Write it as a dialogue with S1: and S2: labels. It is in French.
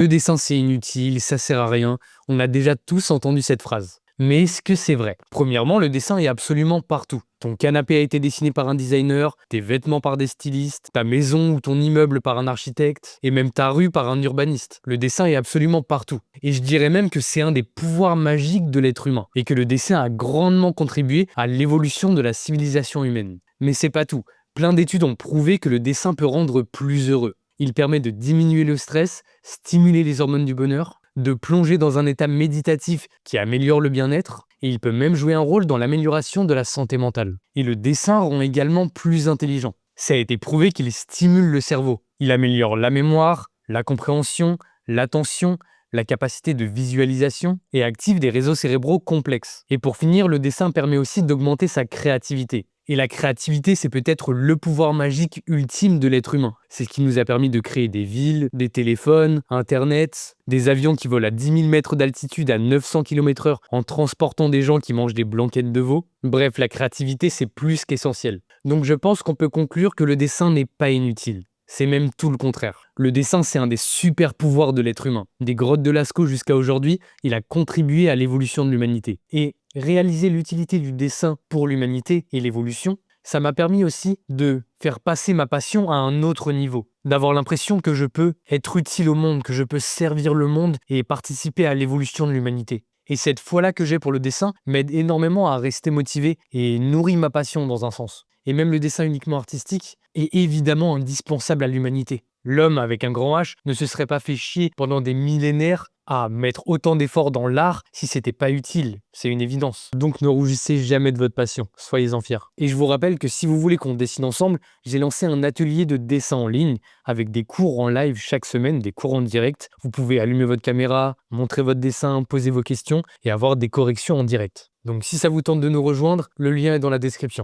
S1: Le dessin, c'est inutile, ça sert à rien. On a déjà tous entendu cette phrase. Mais est-ce que c'est vrai? Premièrement, le dessin est absolument partout. Ton canapé a été dessiné par un designer, tes vêtements par des stylistes, ta maison ou ton immeuble par un architecte, et même ta rue par un urbaniste. Le dessin est absolument partout. Et je dirais même que c'est un des pouvoirs magiques de l'être humain, et que le dessin a grandement contribué à l'évolution de la civilisation humaine. Mais c'est pas tout. Plein d'études ont prouvé que le dessin peut rendre plus heureux. Il permet de diminuer le stress, stimuler les hormones du bonheur, de plonger dans un état méditatif qui améliore le bien-être, et il peut même jouer un rôle dans l'amélioration de la santé mentale. Et le dessin rend également plus intelligent. Ça a été prouvé qu'il stimule le cerveau. Il améliore la mémoire, la compréhension, l'attention, la capacité de visualisation et active des réseaux cérébraux complexes. Et pour finir, le dessin permet aussi d'augmenter sa créativité. Et la créativité, c'est peut-être le pouvoir magique ultime de l'être humain. C'est ce qui nous a permis de créer des villes, des téléphones, Internet, des avions qui volent à 10 000 mètres d'altitude à 900 km/h en transportant des gens qui mangent des blanquettes de veau. Bref, la créativité, c'est plus qu'essentiel. Donc je pense qu'on peut conclure que le dessin n'est pas inutile. C'est même tout le contraire. Le dessin, c'est un des super pouvoirs de l'être humain. Des grottes de Lascaux jusqu'à aujourd'hui, il a contribué à l'évolution de l'humanité. Et réaliser l'utilité du dessin pour l'humanité et l'évolution, ça m'a permis aussi de faire passer ma passion à un autre niveau. D'avoir l'impression que je peux être utile au monde, que je peux servir le monde et participer à l'évolution de l'humanité. Et cette foi-là que j'ai pour le dessin m'aide énormément à rester motivé et nourrit ma passion dans un sens. Et même le dessin uniquement artistique est évidemment indispensable à l'humanité. L'homme avec un grand H ne se serait pas fait chier pendant des millénaires à mettre autant d'efforts dans l'art si c'était pas utile. C'est une évidence. Donc ne rougissez jamais de votre passion, soyez-en fiers. Et je vous rappelle que si vous voulez qu'on dessine ensemble, j'ai lancé un atelier de dessin en ligne avec des cours en live chaque semaine, des cours en direct. Vous pouvez allumer votre caméra, montrer votre dessin, poser vos questions et avoir des corrections en direct. Donc si ça vous tente de nous rejoindre, le lien est dans la description.